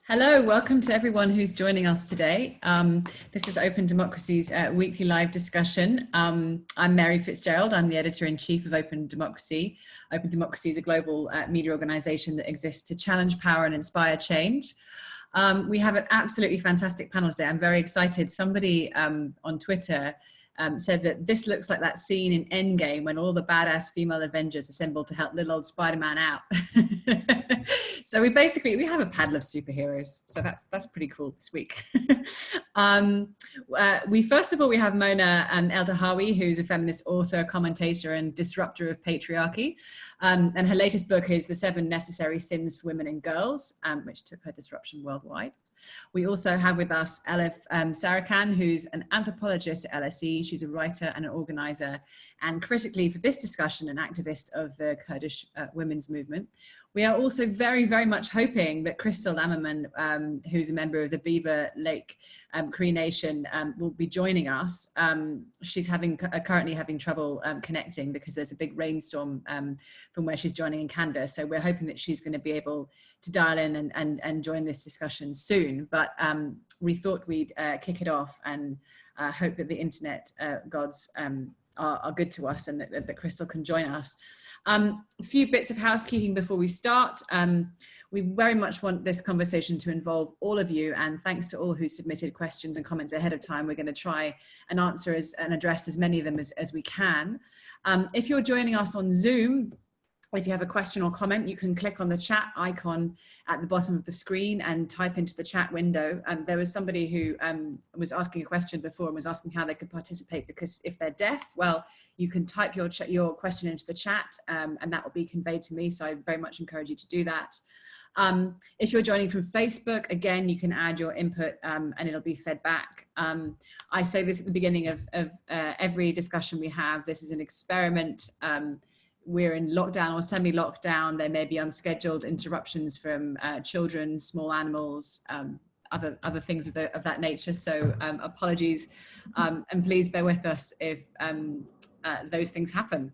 Hello, welcome to everyone who's joining us today. This is Open Democracy's weekly live discussion. I'm Mary Fitzgerald. I'm the editor-in-chief of Open Democracy. Open Democracy is a global media organization that exists to challenge power and inspire change. We have an absolutely fantastic panel today. I'm very excited. Somebody on Twitter said that this looks like that scene in Endgame when all the badass female Avengers assembled to help little old Spider-Man out. So we have a panel of superheroes. So that's pretty cool this week. First of all, we have Mona Eltahawy, who's a feminist author, commentator, and disruptor of patriarchy. And her latest book is The 7 Necessary Sins for Women and Girls, which took her disruption worldwide. We also have with us Elif Sarakan, who's an anthropologist at LSE. She's a writer and an organizer, and critically for this discussion, an activist of the Kurdish women's movement. We are also very, very much hoping that Crystal Lameman, who's a member of the Beaver Lake Cree Nation, will be joining us. She's currently having trouble connecting because there's a big rainstorm from where she's joining in Canada. So we're hoping that she's going to be able to dial in and join this discussion soon. But we thought we'd kick it off and hope that the internet gods are good to us and that Crystal can join us. A few bits of housekeeping before we start. We very much want this conversation to involve all of you, and thanks to all who submitted questions and comments ahead of time. We're going to try and answer and address as many of them as we can. If you're joining us on Zoom, if you have a question or comment, you can click on the chat icon at the bottom of the screen and type into the chat window. There was somebody who was asking a question before and was asking how they could participate, because if they're deaf, well, you can type your question into the chat and that will be conveyed to me. So I very much encourage you to do that. If you're joining from Facebook, again, you can add your input and it'll be fed back. I say this at the beginning of every discussion we have. This is an experiment. We're in lockdown or semi-lockdown. There may be unscheduled interruptions from children, small animals, other things of that nature. So apologies, and please bear with us if those things happen.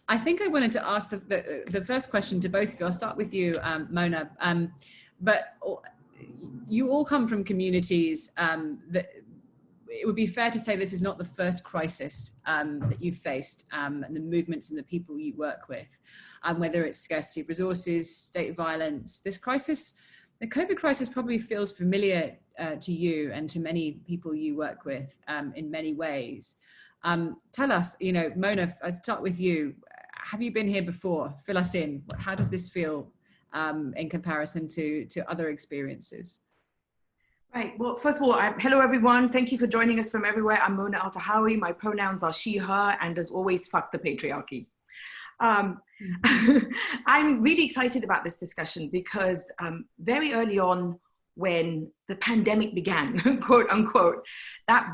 I think I wanted to ask the first question to both of you. I'll start with you, Mona. But you all come from communities that it would be fair to say this is not the first crisis that you've faced, and the movements and the people you work with, whether it's scarcity of resources, state violence. This crisis, the COVID crisis, probably feels familiar to you and to many people you work with in many ways. Tell us, Mona, I'll start with you. Have you been here before? Fill us in. How does this feel in comparison to other experiences? Right. Well, first of all, hello, everyone. Thank you for joining us from everywhere. I'm Mona Eltahawy. My pronouns are she, her, and as always, fuck the patriarchy. I'm really excited about this discussion because very early on, when the pandemic began, quote unquote, that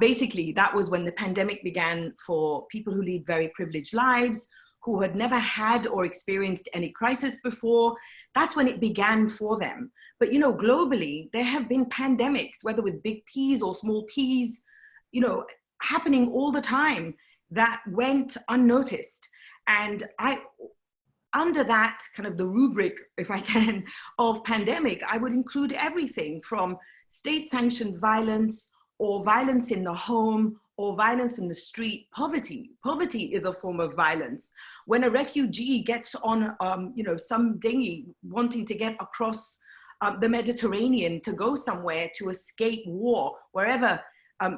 was when the pandemic began for people who lead very privileged lives, who had never had or experienced any crisis before. That's when it began for them. But globally, there have been pandemics, whether with big P's or small p's, happening all the time that went unnoticed. And under that kind of the rubric, if I can, of pandemic, I would include everything from state-sanctioned violence or violence in the home or violence in the street, poverty. Poverty is a form of violence. When a refugee gets on, some dinghy wanting to get across the Mediterranean to go somewhere to escape war, wherever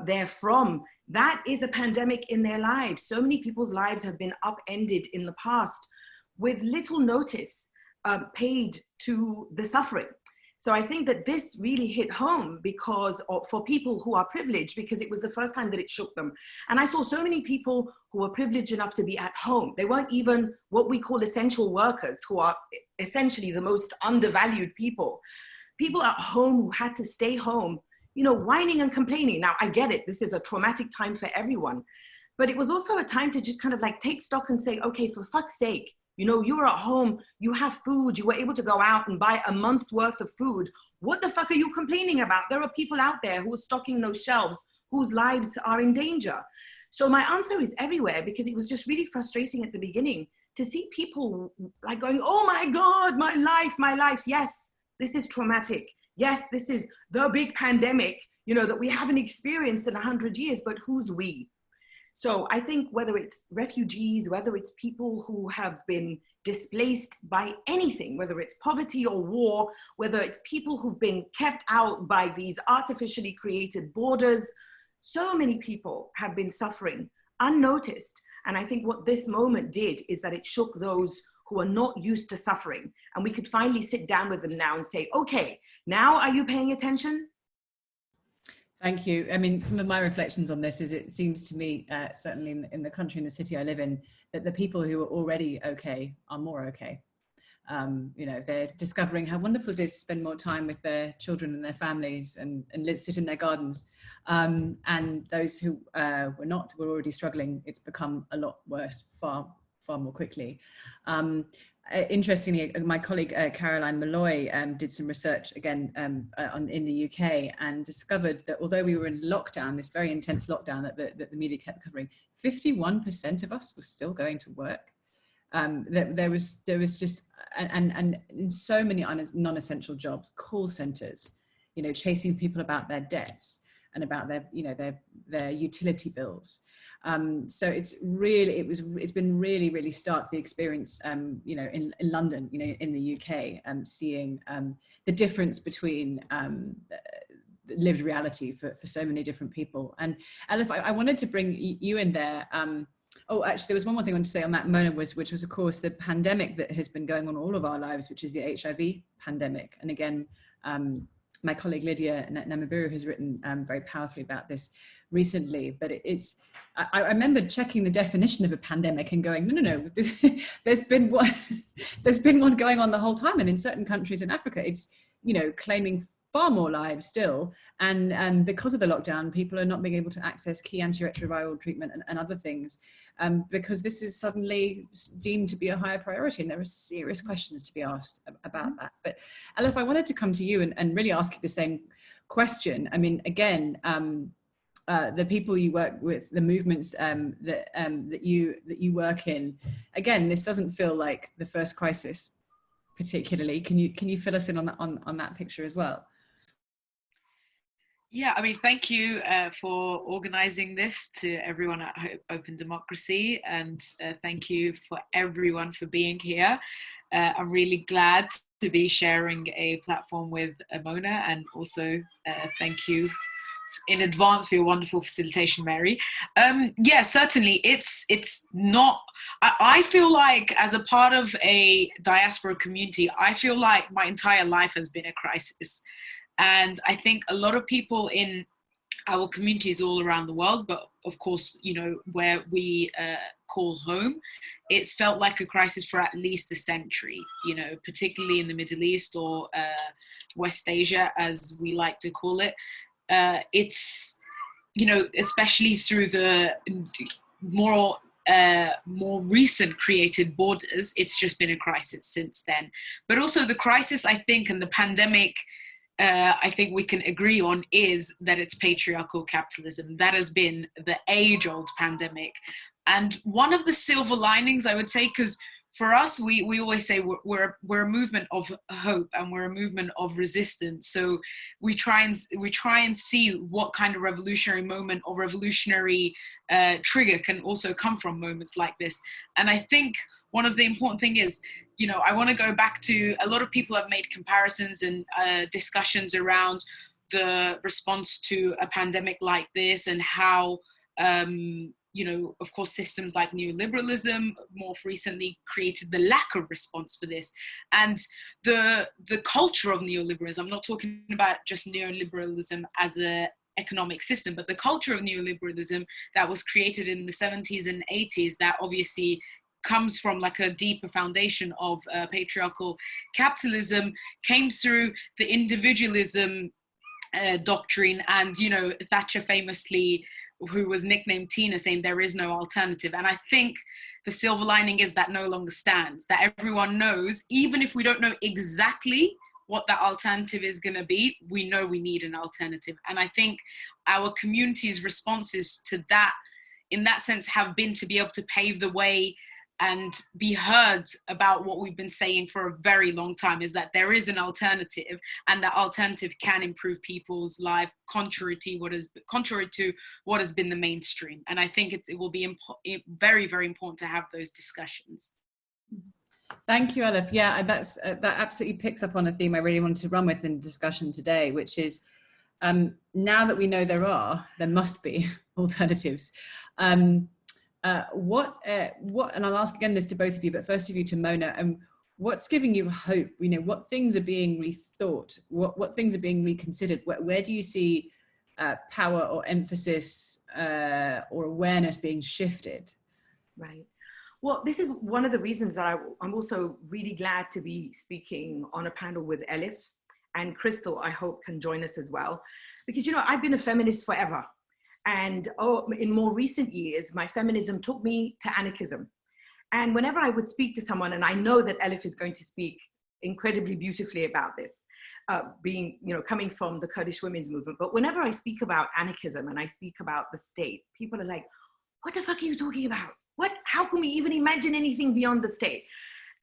they're from, that is a pandemic in their lives. So many people's lives have been upended in the past with little notice paid to the suffering. So I think that this really hit home for people who are privileged, because it was the first time that it shook them. And I saw so many people who were privileged enough to be at home. They weren't even what we call essential workers, who are essentially the most undervalued people. People at home who had to stay home, whining and complaining. Now, I get it. This is a traumatic time for everyone. But it was also a time to just kind of take stock and say, okay, for fuck's sake, you were at home, you have food, you were able to go out and buy a month's worth of food. What the fuck are you complaining about? There are people out there who are stocking those shelves, whose lives are in danger. So my answer is everywhere, because it was just really frustrating at the beginning to see people going, oh my God, my life. Yes, this is traumatic. Yes, this is the big pandemic, you know, that we haven't experienced in 100 years, but who's we? So I think whether it's refugees, whether it's people who have been displaced by anything, whether it's poverty or war, whether it's people who've been kept out by these artificially created borders, so many people have been suffering unnoticed. And I think what this moment did is that it shook those who are not used to suffering. And we could finally sit down with them now and say, okay, now are you paying attention? Thank you. I mean, some of my reflections on this is it seems to me, certainly in the country and the city I live in, that the people who are already okay are more okay. You know, they're discovering how wonderful it is to spend more time with their children and their families and sit in their gardens. And those who were already struggling, it's become a lot worse, far more quickly. Interestingly, my colleague Caroline Malloy did some research again in the UK and discovered that although we were in lockdown, this very intense lockdown that the media kept covering, 51% of us were still going to work. There was just, and in so many non-essential jobs, call centers, you know, chasing people about their debts and about their, you know, their utility bills. So it's been really stark, the experience, you know, in London, you know, in the UK, seeing the difference between lived reality for so many different people. And Elif, I wanted to bring you in there. Oh, actually, there was one more thing I wanted to say on that, Mona, which was, of course, the pandemic that has been going on all of our lives, which is the HIV pandemic. And again, my colleague Lydia Namabiru has written very powerfully about this recently, but I remember checking the definition of a pandemic and going, no, there's been one going on the whole time. And in certain countries in Africa, it's, you know, claiming far more lives still. And because of the lockdown, people are not being able to access key antiretroviral treatment and other things, because this is suddenly deemed to be a higher priority. And there are serious questions to be asked about that. But Elif, I wanted to come to you and really ask you the same question. I mean, again, the people you work with, the movements that you work in, again, this doesn't feel like the first crisis particularly. Can you fill us in on that picture as well? Yeah, I mean, thank you for organising this, to everyone at openDemocracy, and thank you for everyone for being here. I'm really glad to be sharing a platform with Mona, and also thank you in advance for your wonderful facilitation, Mary. Yeah, certainly it's not, I feel like as a part of a diaspora community, I feel like my entire life has been a crisis. And I think a lot of people in our communities all around the world, but of course, you know, where we call home, it's felt like a crisis for at least a century, you know, particularly in the Middle East or West Asia, as we like to call it. It's, you know, especially through the more recent created borders, it's just been a crisis since then. But also the crisis, I think, and the pandemic, I think we can agree on, is that it's patriarchal capitalism. That has been the age-old pandemic. And one of the silver linings, I would say, because for us, we always say we're a movement of hope and we're a movement of resistance. So we try and see what kind of revolutionary moment or revolutionary trigger can also come from moments like this. And I think one of the important thing is, you know, I want to go back to, a lot of people have made comparisons and discussions around the response to a pandemic like this, and how, you know, of course, systems like neoliberalism more recently created the lack of response for this. And the culture of neoliberalism, I'm not talking about just neoliberalism as a economic system, but the culture of neoliberalism that was created in the 70s and 80s, that obviously comes from like a deeper foundation of patriarchal capitalism, came through the individualism doctrine. And, you know, Thatcher famously, who was nicknamed Tina, saying there is no alternative. And I think the silver lining is that no longer stands, that everyone knows, even if we don't know exactly what that alternative is going to be, we know we need an alternative. And I think our community's responses to that, in that sense, have been to be able to pave the way and be heard about what we've been saying for a very long time, is that there is an alternative, and that alternative can improve people's life contrary to what has been the mainstream. And I think it will be very, very important to have those discussions. Thank you, Elif. Yeah, that absolutely picks up on a theme I really wanted to run with in discussion today, which is now that we know there must be alternatives. What, and I'll ask again this to both of you, but first of you to Mona, what's giving you hope? You know, what things are being rethought? What things are being reconsidered? Where do you see power or emphasis or awareness being shifted? Right. Well, this is one of the reasons that I'm also really glad to be speaking on a panel with Elif, and Crystal, I hope, can join us as well. Because, you know, I've been a feminist forever. And in more recent years, my feminism took me to anarchism. And whenever I would speak to someone, and I know that Elif is going to speak incredibly beautifully about this, being, you know, coming from the Kurdish women's movement, but whenever I speak about anarchism and I speak about the state, people are like, what the fuck are you talking about? How can we even imagine anything beyond the state?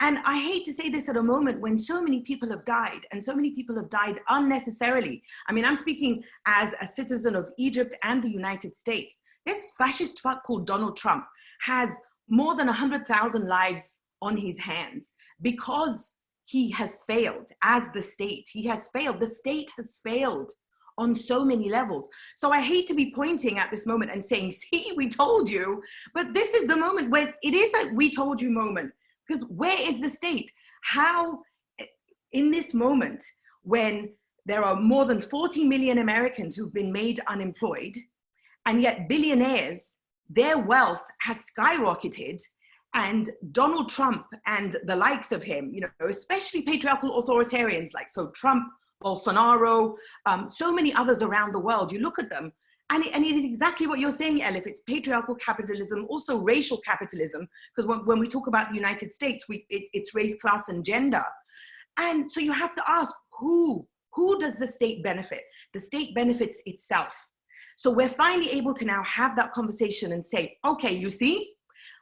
And I hate to say this at a moment when so many people have died, and so many people have died unnecessarily. I mean, I'm speaking as a citizen of Egypt and the United States. This fascist fuck called Donald Trump has more than 100,000 lives on his hands because he has failed as the state. He has failed. The state has failed on so many levels. So I hate to be pointing at this moment and saying, see, we told you, but this is the moment where it is a we told you moment. Because where is the state? How, in this moment, when there are more than 40 million Americans who've been made unemployed, and yet billionaires, their wealth has skyrocketed, and Donald Trump and the likes of him, you know, especially patriarchal authoritarians like Trump, Bolsonaro, so many others around the world, you look at them, and it is exactly what you're saying, Elif. It's patriarchal capitalism, also racial capitalism, because when we talk about the United States, it's race, class, and gender. And so you have to ask, who does the state benefit? The state benefits itself. So we're finally able to now have that conversation and say, okay, you see,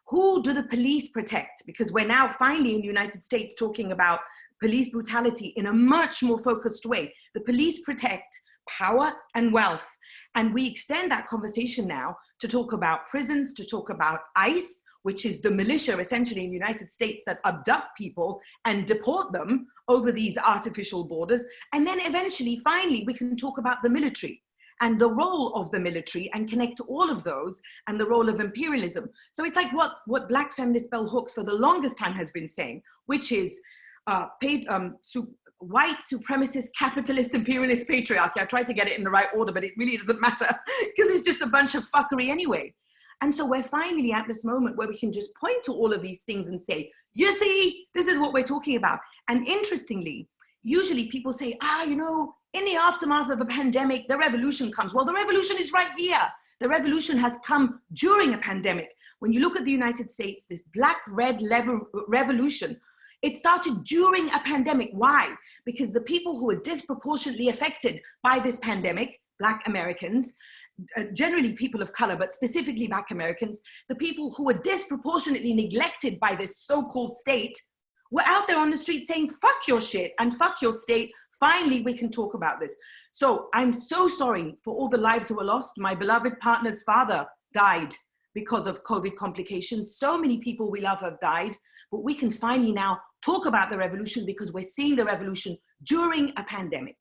who do the police protect? Because we're now finally in the United States talking about police brutality in a much more focused way. The police protect power and wealth. And we extend that conversation now to talk about prisons, to talk about ICE, which is the militia essentially in the United States that abduct people and deport them over these artificial borders. And then eventually, finally, we can talk about the military and the role of the military and connect to all of those and the role of imperialism. So it's like what Black feminist Bell Hooks for the longest time has been saying, which is white supremacist capitalist imperialist patriarchy. I tried to get it in the right order, but it really doesn't matter because it's just a bunch of fuckery anyway. And so we're finally at this moment where we can just point to all of these things and say, you see, this is what we're talking about. And interestingly, usually people say, you know, in the aftermath of a pandemic, the revolution comes. Well, the revolution is right here. The revolution has come during a pandemic. When you look at the United States, this black-red revolution, it started during a pandemic. Why? Because the people who were disproportionately affected by this pandemic, Black Americans, generally people of color, but specifically Black Americans, the people who were disproportionately neglected by this so-called state, were out there on the street saying, fuck your shit and fuck your state. Finally, we can talk about this. So I'm so sorry for all the lives who were lost. My beloved partner's father died because of COVID complications. So many people we love have died, but we can finally now talk about the revolution because we're seeing the revolution during a pandemic.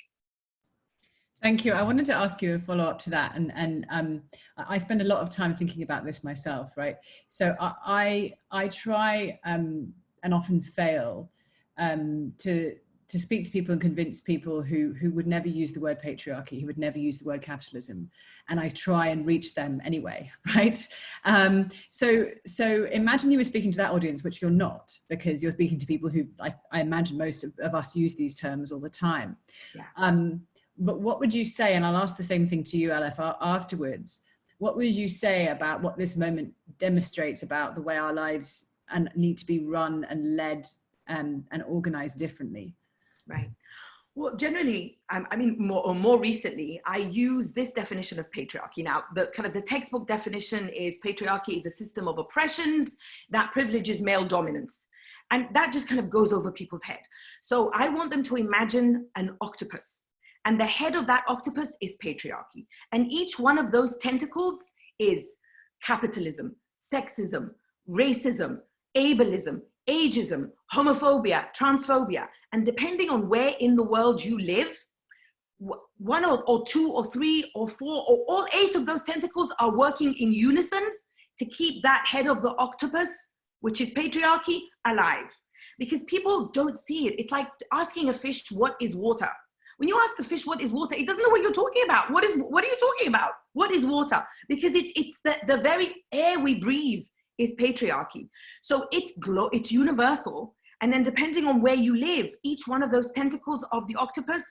Thank you. I wanted to ask you a follow-up to that, and I spend a lot of time thinking about this myself, right? So I try and often fail to speak to people and convince people who would never use the word patriarchy, who would never use the word capitalism, and I try and reach them anyway, right? So imagine you were speaking to that audience, which you're not, because you're speaking to people who I imagine most of us use these terms all the time. Yeah. But what would you say, and I'll ask the same thing to you, Elif, afterwards, what would you say about what this moment demonstrates about the way our lives need to be run and led and organized differently? Right. Well, generally, I mean, more recently, I use this definition of patriarchy. Now, the textbook definition is patriarchy is a system of oppressions that privileges male dominance. And that just kind of goes over people's head. So I want them to imagine an octopus. And the head of that octopus is patriarchy. And each one of those tentacles is capitalism, sexism, racism, ableism, ageism, homophobia, transphobia. And depending on where in the world you live, one or two or three or four or all 8 of those tentacles are working in unison to keep that head of the octopus, which is patriarchy, alive. Because people don't see it. It's like asking a fish, what is water? When you ask a fish what is water, it doesn't know what you're talking about. What are you talking about? What is water? Because it's the very air we breathe is patriarchy. So it's universal. And then depending on where you live, each one of those tentacles of the octopus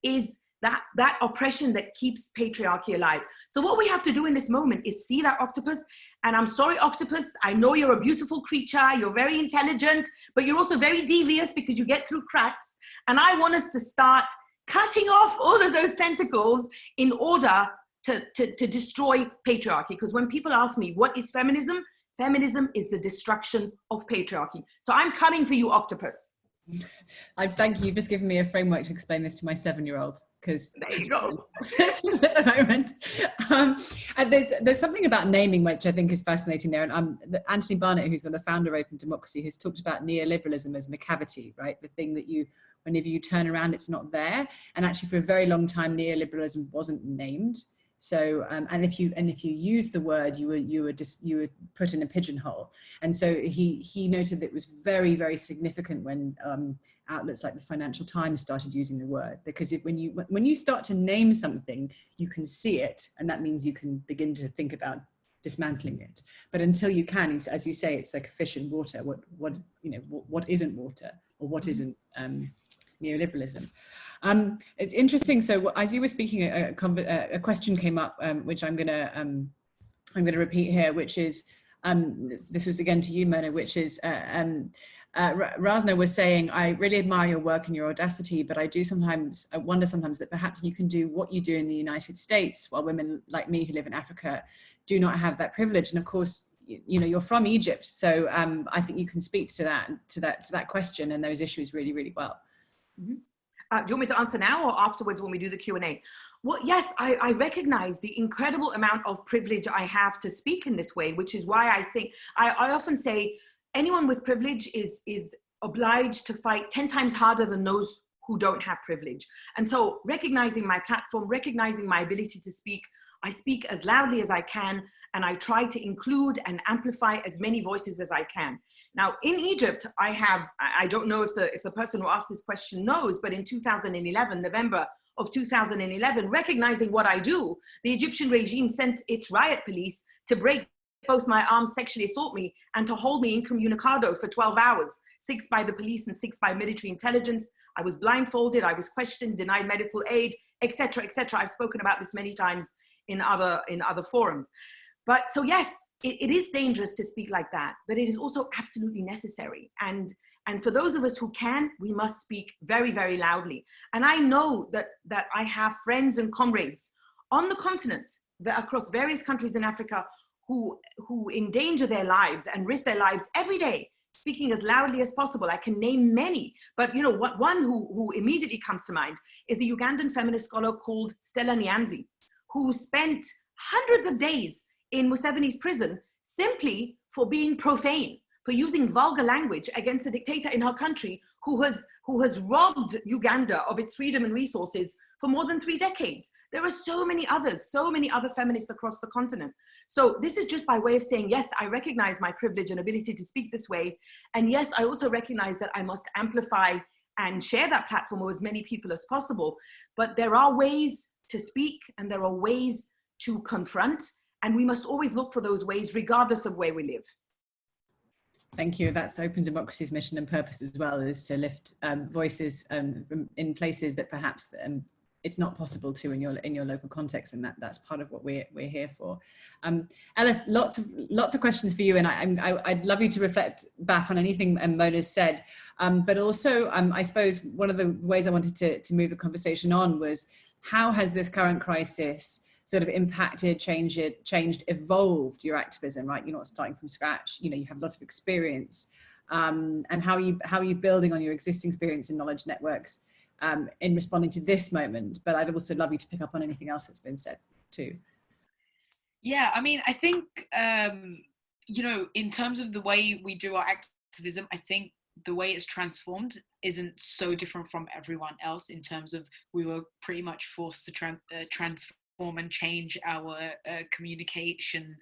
is that oppression that keeps patriarchy alive. So what we have to do in this moment is see that octopus. And I'm sorry, octopus, I know you're a beautiful creature, you're very intelligent, but you're also very devious because you get through cracks. And I want us to start cutting off all of those tentacles in order to destroy patriarchy. Because when people ask me, what is feminism? Feminism is the destruction of patriarchy. So I'm coming for you, octopus. I thank you for giving me a framework to explain this to my 7-year-old, because there you go. At the moment. And there's something about naming which I think is fascinating there. And Anthony Barnett, who's the founder of Open Democracy, has talked about neoliberalism as a cavity, right? The thing that whenever you turn around, it's not there. And actually, for a very long time, neoliberalism wasn't named. So, and if you use the word, you were put in a pigeonhole. And so he noted that it was very, very significant when outlets like the Financial Times started using the word, because when you start to name something, you can see it, and that means you can begin to think about dismantling it. But until you can, as you say, it's like a fish in water. What isn't water, or what isn't neoliberalism? It's interesting. So as you were speaking, a question came up, which I'm going to repeat here, which is, this was again to you, Mona, which is, Razna was saying, I really admire your work and your audacity, but I wonder sometimes that perhaps you can do what you do in the United States, while women like me who live in Africa do not have that privilege. And of course, you're from Egypt, so I think you can speak to that question and those issues really, really well. Mm-hmm. Do you want me to answer now or afterwards when we do the Q&A? Well, yes, I recognize the incredible amount of privilege I have to speak in this way, which is why I think, I often say anyone with privilege is obliged to fight 10 times harder than those who don't have privilege. And so recognizing my platform, recognizing my ability to speak, I speak as loudly as I can, and I try to include and amplify as many voices as I can. Now, in Egypt, I don't know if the person who asked this question knows, but in 2011, November of 2011, recognizing what I do, the Egyptian regime sent its riot police to break both my arms, sexually assault me, and to hold me incommunicado for 12 hours, 6 by the police and 6 by military intelligence. I was blindfolded, I was questioned, denied medical aid, etc., etc. I've spoken about this many times in other forums. But so yes, it is dangerous to speak like that, but it is also absolutely necessary. And for those of us who can, we must speak very, very loudly. And I know that I have friends and comrades on the continent, across various countries in Africa, who endanger their lives and risk their lives every day, speaking as loudly as possible. I can name many, but one who immediately comes to mind is a Ugandan feminist scholar called Stella Nyanzi, who spent hundreds of days in Museveni's prison simply for being profane, for using vulgar language against the dictator in her country who has robbed Uganda of its freedom and resources for more than 3 decades. There are so many other feminists across the continent. So this is just by way of saying, yes, I recognize my privilege and ability to speak this way. And yes, I also recognize that I must amplify and share that platform with as many people as possible. But there are ways to speak and there are ways to confront. And we must always look for those ways, regardless of where we live. Thank you. That's Open Democracy's mission and purpose as well, is to lift voices in places that perhaps it's not possible to in your local context, and that's part of what we're here for. Elif, lots of questions for you, and I'd love you to reflect back on anything Mona's said, but also I suppose one of the ways I wanted to move the conversation on was, how has this current crisis sort of impacted, changed, evolved your activism, right? You're not starting from scratch, you have a lot of experience, and how are you building on your existing experience and knowledge networks in responding to this moment? But I'd also love you to pick up on anything else that's been said too. Yeah, I mean, I think, in terms of the way we do our activism, I think the way it's transformed isn't so different from everyone else, in terms of we were pretty much forced to transform and change our communication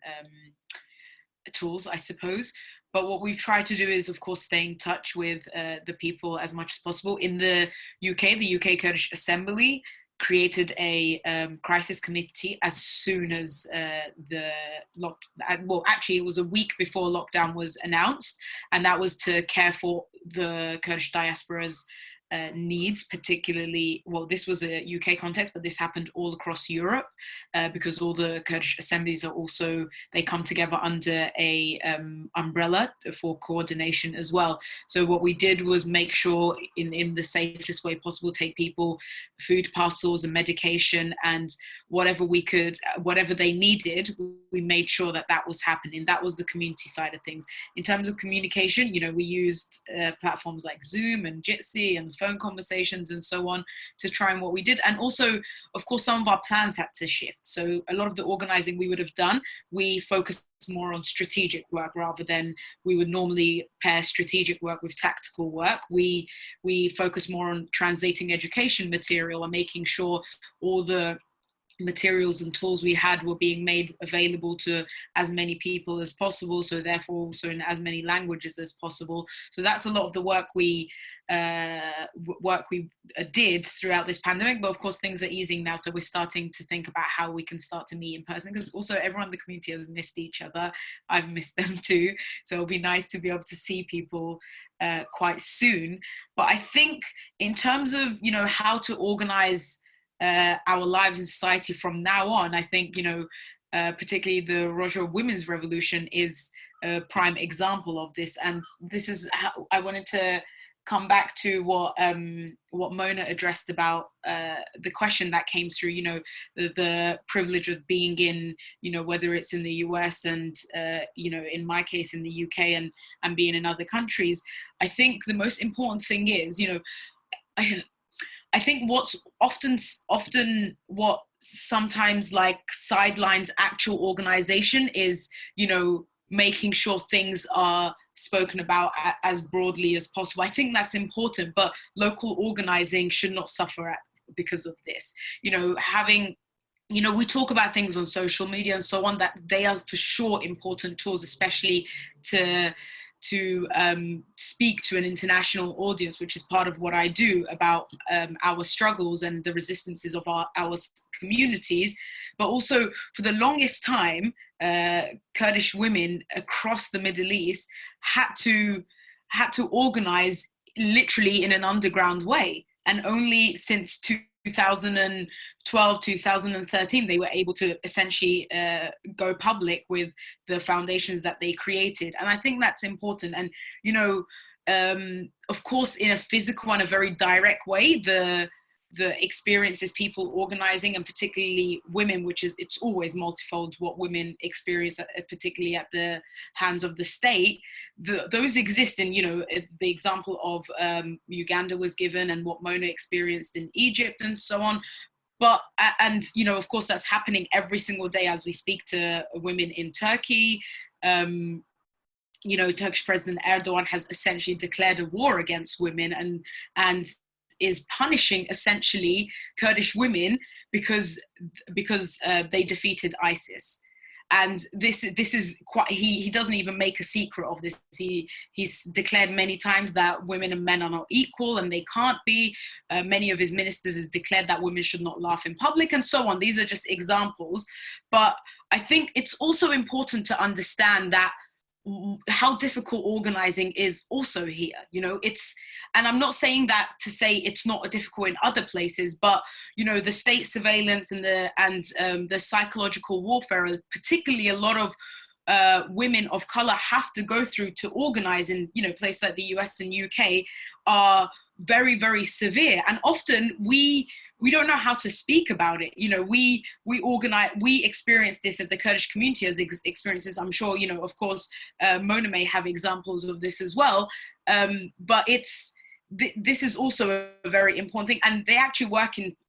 tools, I suppose. But what we've tried to do is, of course, stay in touch with the people as much as possible. In the UK Kurdish Assembly created a crisis committee as soon as actually it was a week before lockdown was announced, and that was to care for the Kurdish diaspora's needs, particularly, well, this was a UK context, but this happened all across Europe, because all the Kurdish assemblies are also, they come together under a umbrella for coordination as well. So what we did was make sure in the safest way possible, take people food parcels and medication and whatever they needed, we made sure that was happening. That was the community side of things. In terms of communication, we used platforms like Zoom and Jitsi and phone conversations and so on to try and what we did. And also, of course, some of our plans had to shift. So a lot of the organizing we would have done, we focused more on strategic work rather than we would normally pair strategic work with tactical work. We focus more on translating education material and making sure all the materials and tools we had were being made available to as many people as possible, so therefore also in as many languages as possible. So that's a lot of the work we did throughout this pandemic. But of course things are easing now, so we're starting to think about how we can start to meet in person, because also everyone in the community has missed each other. I've missed them too, so it'll be nice to be able to see people quite soon. But I think in terms of how to organize our lives in society from now on, I think particularly the Rojava Women's Revolution is a prime example of this. And this is how I wanted to come back to what Mona addressed about the question that came through, the privilege of being in, whether it's in the US and, in my case in the UK and being in other countries. I think the most important thing is, I think what's often what sometimes like sidelines actual organization is, making sure things are spoken about as broadly as possible. I think that's important, but local organizing should not suffer because of this. We talk about things on social media and so on, that they are for sure important tools, especially to speak to an international audience, which is part of what I do about our struggles and the resistances of our communities. But also for the longest time, Kurdish women across the Middle East had to organize literally in an underground way. And only since 2012, 2013, they were able to essentially go public with the foundations that they created. And I think that's important. And, of course, in a physical and a very direct way, the experiences people organizing, and particularly women, it's always multifold what women experience, particularly at the hands of the state. Those exist in, the example of Uganda was given, and what Mona experienced in Egypt and so on. But, and, of course, that's happening every single day as we speak to women in Turkey. Turkish President Erdogan has essentially declared a war against women and is punishing essentially Kurdish women because they defeated ISIS. And this is quite, he doesn't even make a secret of this. He's declared many times that women and men are not equal and they can't be. Many of his ministers has declared that women should not laugh in public and so on. These are just examples. But I think it's also important to understand that how difficult organizing is also here. You know, and I'm not saying that to say it's not difficult in other places, but you know, the state surveillance and the psychological warfare, particularly a lot of women of color have to go through to organize in, you know, places like the US and UK, are very, very severe. And often we don't know how to speak about it. You know, we experience this at the Kurdish community as experiences. I'm sure, you know, of course, Mona may have examples of this as well. But this is also a very important thing. And they actually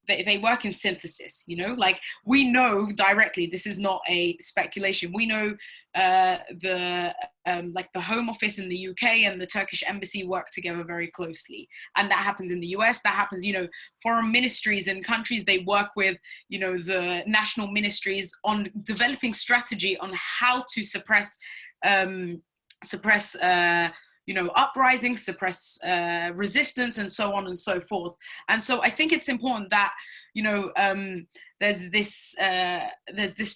they work in synthesis, you know, like we know directly, this is not a speculation. We know like the Home Office in the UK and the Turkish embassy work together very closely. And that happens in the US, that happens, you know, foreign ministries in countries, they work with, you know, the national ministries on developing strategy on how to suppress you know, uprisings, suppress resistance, and so on and so forth. And so I think it's important that, you know, there's this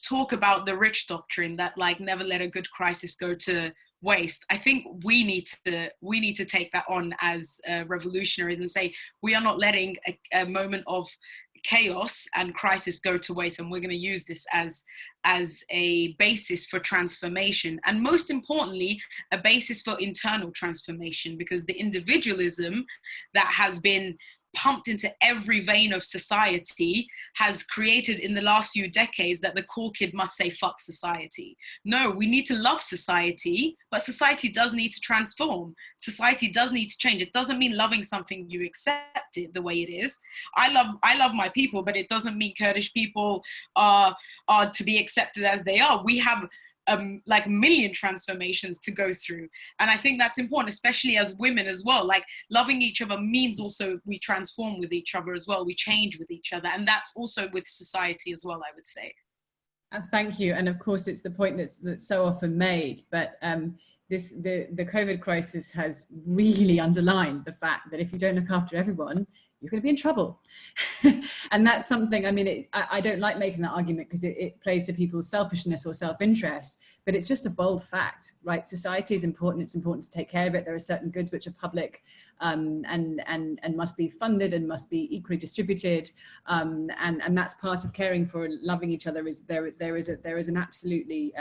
talk about the rich doctrine that, like, never let a good crisis go to waste. I think we need to take that on as revolutionaries and say, we are not letting a moment of chaos and crisis go to waste, and we're going to use this as a basis for transformation, and most importantly, a basis for internal transformation, because the individualism that has been pumped into every vein of society has created in the last few decades that the cool kid must say fuck society. No, we need to love society, but society does need to transform. Society does need to change. It doesn't mean loving something you accept it the way it is. I love my people, but it doesn't mean Kurdish people are to be accepted as they are. We have like a million transformations to go through. And I think that's important, especially as women as well. Like, loving each other means also we transform with each other as well. We change with each other. And that's also with society as well, I would say. Thank you. And of course, it's the point that's so often made, but the COVID crisis has really underlined the fact that if you don't look after everyone, you're going to be in trouble. And that's something, I mean, I don't like making that argument because it plays to people's selfishness or self-interest, but it's just a bold fact, right? Society is important. It's important to take care of it. There are certain goods which are public and must be funded and must be equally distributed. And that's part of caring for loving each other. Is there is an absolutely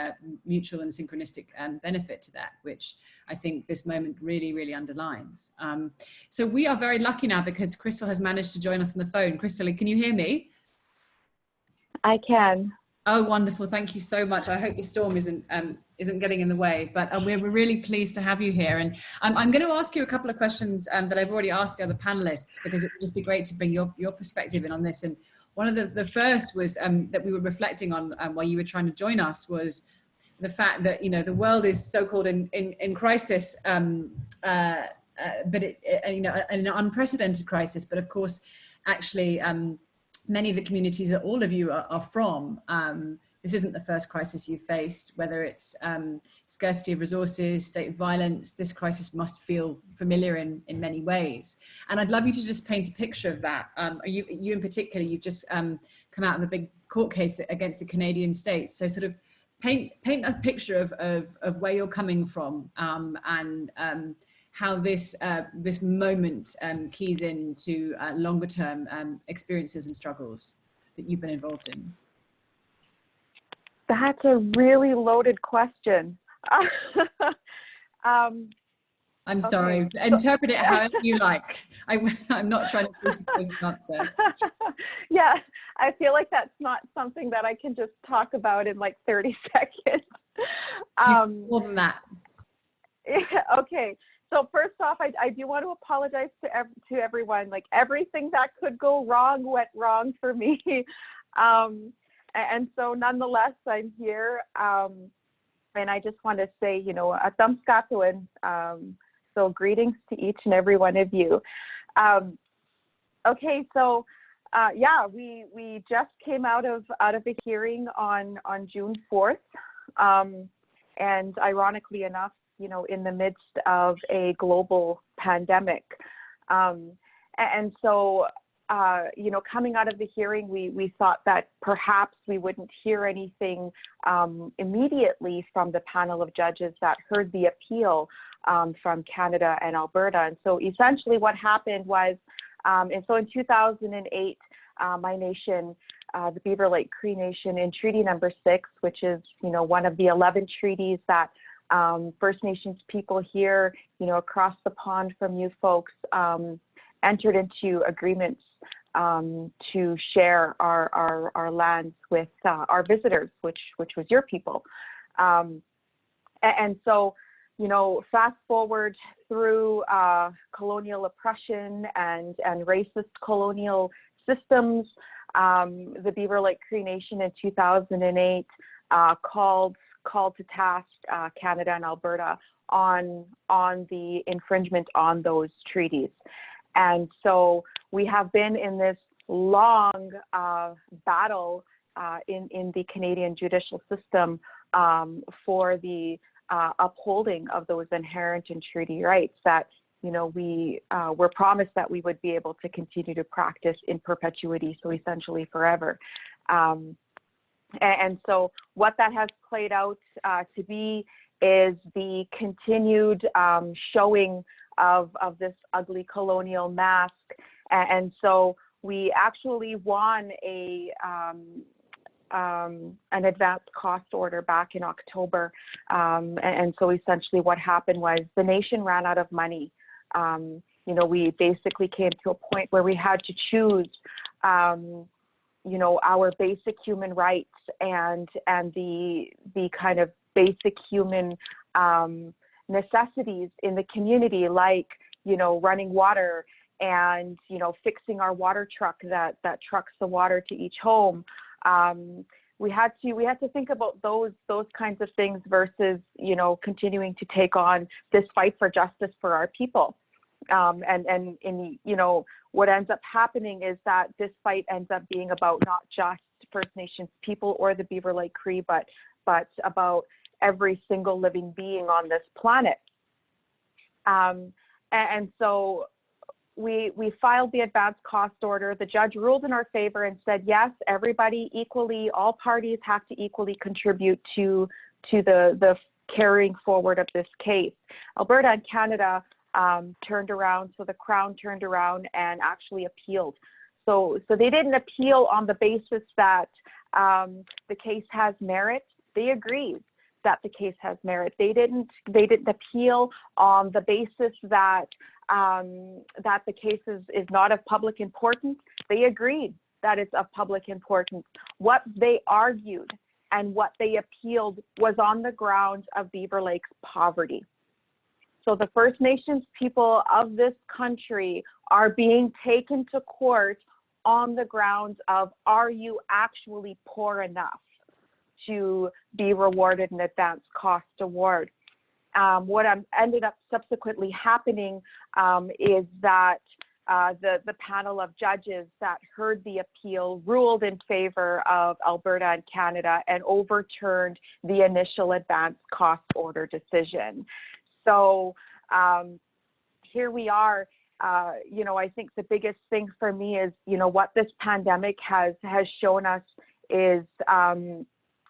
mutual and synchronistic benefit to that, which I think this moment really, really underlines. So we are very lucky now because Crystal has managed to join us on the phone. Crystal, can you hear me? I can. Oh, wonderful. Thank you so much. I hope the storm isn't getting in the way, but we're really pleased to have you here. And I'm going to ask you a couple of questions that I've already asked the other panelists, because it would just be great to bring your perspective in on this. And one of the first was that we were reflecting on while you were trying to join us was the fact that, you know, the world is so-called in crisis, but you know, an unprecedented crisis. But of course, actually, many of the communities that all of you are from, this isn't the first crisis you've faced, whether it's scarcity of resources, state violence. This crisis must feel familiar in many ways. And I'd love you to just paint a picture of that. You in particular, you've just come out of a big court case against the Canadian state. So sort of paint a picture of where you're coming from and how this moment keys into longer term experiences and struggles that you've been involved in. That's a really loaded question. I'm sorry, okay. Interpret it however you like. I'm not trying to presuppose the answer. Yeah, I feel like that's not something that I can just talk about in like 30 seconds. More than that. Yeah, okay. So first off, I do want to apologize to everyone. Like, everything that could go wrong went wrong for me. And so nonetheless, I'm here. And I just want to say, you know, a thumbskatuin. So greetings to each and every one of you. Okay, so yeah, we just came out of a hearing on June 4th. And ironically enough, you know, in the midst of a global pandemic. And so you know, coming out of the hearing, we thought that perhaps we wouldn't hear anything immediately from the panel of judges that heard the appeal from Canada and Alberta. And so essentially what happened was, and so in 2008, my nation, the Beaver Lake Cree Nation, in Treaty Number 6, which is, you know, one of the 11 treaties that First Nations people here, you know, across the pond from you folks, entered into agreements to share our lands with our visitors, which was your people. And so, you know, fast forward through colonial oppression and racist colonial systems, the Beaver Lake Cree Nation in 2008 called to task Canada and Alberta on the infringement on those treaties. And so we have been in this long battle in the Canadian judicial system for the upholding of those inherent in treaty rights that, you know, we were promised that we would be able to continue to practice in perpetuity, so essentially forever. And so what that has played out to be is the continued showing of this ugly colonial mask. And so we actually won an advanced cost order back in October. And so essentially what happened was the nation ran out of money. You know, we basically came to a point where we had to choose, you know, our basic human rights and the kind of basic human necessities in the community, like, you know, running water and, you know, fixing our water truck that trucks the water to each home. We had to think about those kinds of things versus, you know, continuing to take on this fight for justice for our people. And you know, what ends up happening is that this fight ends up being about not just First Nations people or the Beaver Lake Cree, but about every single living being on this planet. And so we filed the advanced cost order. The judge ruled in our favor and said, yes, everybody equally, all parties have to equally contribute to the carrying forward of this case. Alberta and Canada turned around, so the Crown turned around and actually appealed. So they didn't appeal on the basis that the case has merit. They agreed that the case has merit. They didn't appeal on the basis that that the case is not of public importance. They agreed that it's of public importance. What they argued and what they appealed was on the grounds of Beaver Lake's poverty. So the First Nations people of this country are being taken to court on the grounds of, are you actually poor enough to be rewarded an advanced cost award? What ended up subsequently happening is that the panel of judges that heard the appeal ruled in favor of Alberta and Canada and overturned the initial advanced cost order decision. So here we are. You know, I think the biggest thing for me is, you know, what this pandemic has shown us is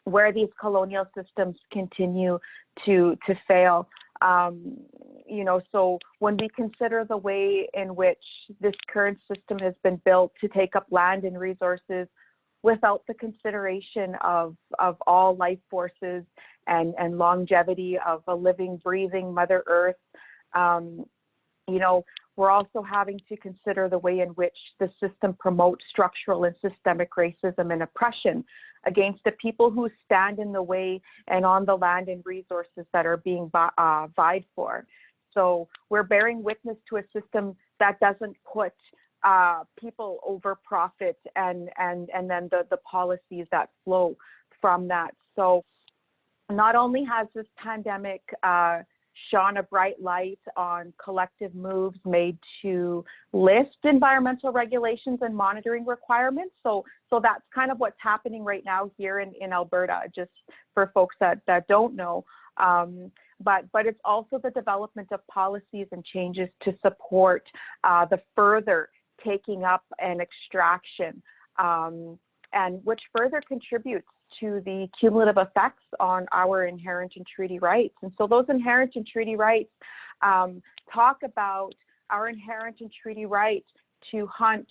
where these colonial systems continue to fail. You know, so when we consider the way in which this current system has been built to take up land and resources without the consideration of all life forces and longevity of a living, breathing Mother Earth, you know, we're also having to consider the way in which the system promotes structural and systemic racism and oppression against the people who stand in the way and on the land and resources that are being vied for. So we're bearing witness to a system that doesn't put people over profit and then the policies that flow from that. So not only has this pandemic shone a bright light on collective moves made to lift environmental regulations and monitoring requirements. So that's kind of what's happening right now here in Alberta, just for folks that don't know. But it's also the development of policies and changes to support the further taking up an extraction, and which further contributes to the cumulative effects on our inherent and treaty rights. And so those inherent and treaty rights talk about our inherent and treaty right to hunt,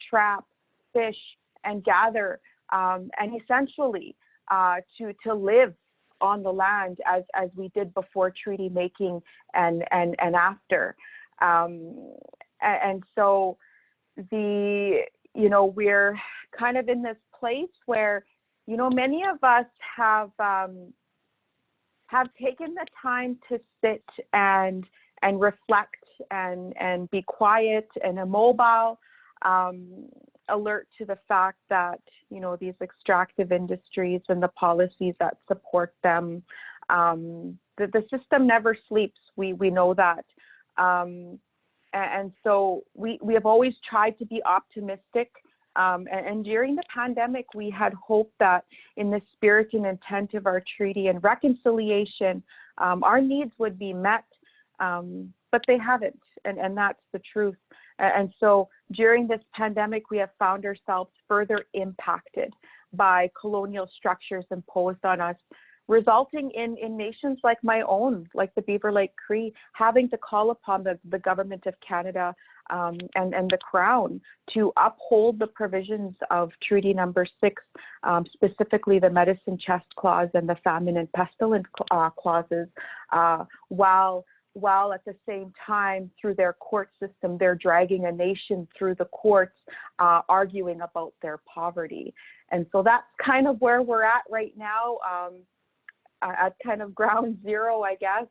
trap, fish, and gather, and essentially to live on the land as we did before treaty making and after. And so we're kind of in this place where, many of us have taken the time to sit and reflect and be quiet and immobile, alert to the fact that, these extractive industries and the policies that support them, the system never sleeps. We know that. And so we have always tried to be optimistic. And during the pandemic, we had hoped that in the spirit and intent of our treaty and reconciliation, our needs would be met, but they haven't, and that's the truth. And so during this pandemic, we have found ourselves further impacted by colonial structures imposed on us, resulting in nations like my own, like the Beaver Lake Cree, having to call upon the government of Canada and the Crown to uphold the provisions of Treaty Number 6, specifically the Medicine Chest Clause and the Famine and Pestilence clauses, while at the same time, through their court system, they're dragging a nation through the courts, arguing about their poverty. And so that's kind of where we're at right now, at kind of ground zero, I guess.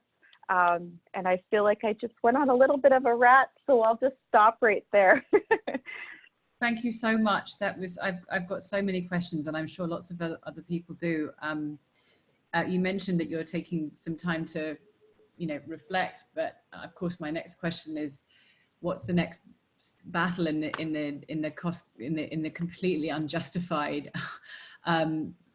And I feel like I just went on a little bit of a rant, so I'll just stop right there. Thank you so much. I've got so many questions, and I'm sure lots of other people do. You mentioned that you're taking some time to reflect, but of course my next question is, what's the next battle in the completely unjustified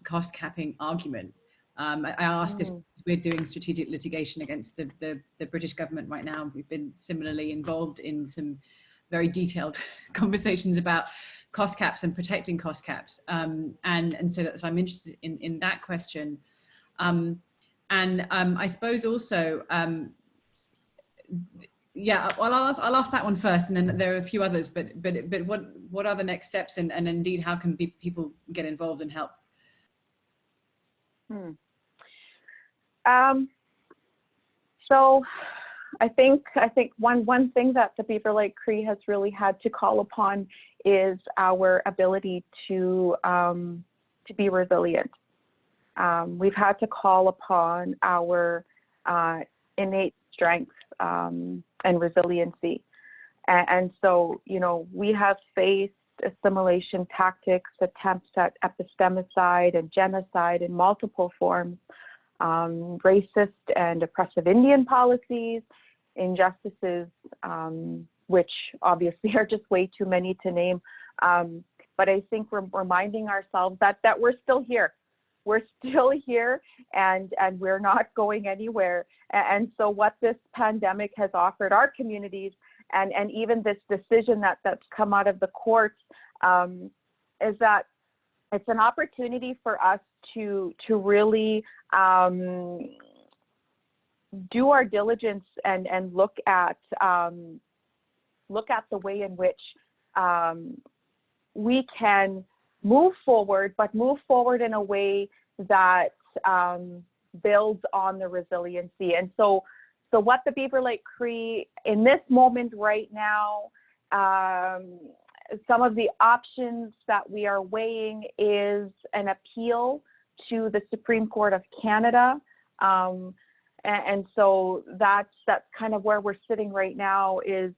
cost capping argument? I ask this, we're doing strategic litigation against the British government right now. We've been similarly involved in some very detailed conversations about cost caps and protecting cost caps, and so I'm interested in that question. I suppose also, well, I'll ask that one first, and then there are a few others. But what are the next steps, and indeed, how can people get involved and help? So, I think one thing that the Beaver Lake Cree has really had to call upon is our ability to be resilient. We've had to call upon our innate strength and resiliency. And so, we have faced assimilation tactics, attempts at epistemicide and genocide in multiple forms, racist and oppressive Indian policies, injustices, which obviously are just way too many to name. But I think we're reminding ourselves that we're still here. We're still here, and we're not going anywhere. And so what this pandemic has offered our communities, and even this decision that's come out of the courts, is that it's an opportunity for us to really do our diligence and look at the way in which we can move forward, but move forward in a way that builds on the resiliency. And so what the Beaver Lake Cree in this moment right now, some of the options that we are weighing is an appeal to the Supreme Court of Canada. And so that's kind of where we're sitting right now, is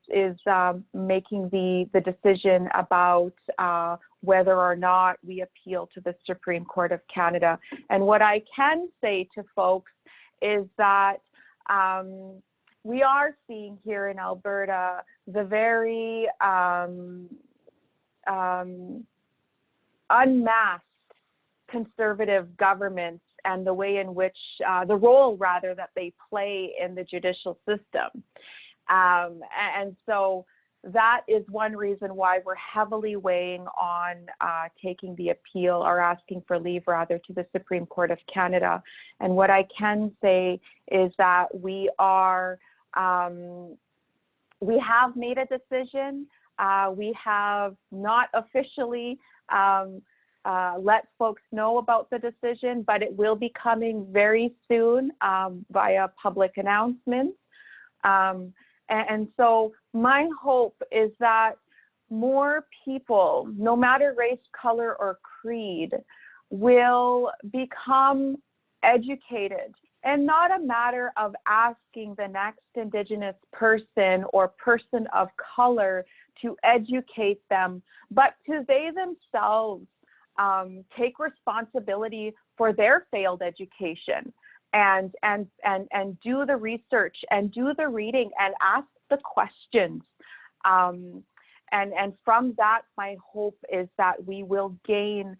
making the decision about whether or not we appeal to the Supreme Court of Canada. And what I can say to folks is that we are seeing here in Alberta the very unmasked conservative governments and the way in which, the role rather, that they play in the judicial system. And so that is one reason why we're heavily weighing on taking the appeal, or asking for leave rather, to the Supreme Court of Canada. And what I can say is that we are, we have made a decision. We have not officially let folks know about the decision, but it will be coming very soon via public announcements. And so my hope is that more people, no matter race, color, or creed, will become educated, and not a matter of asking the next Indigenous person or person of color to educate them, but to they themselves take responsibility for their failed education, and do the research and do the reading and ask the questions. And from that, my hope is that we will gain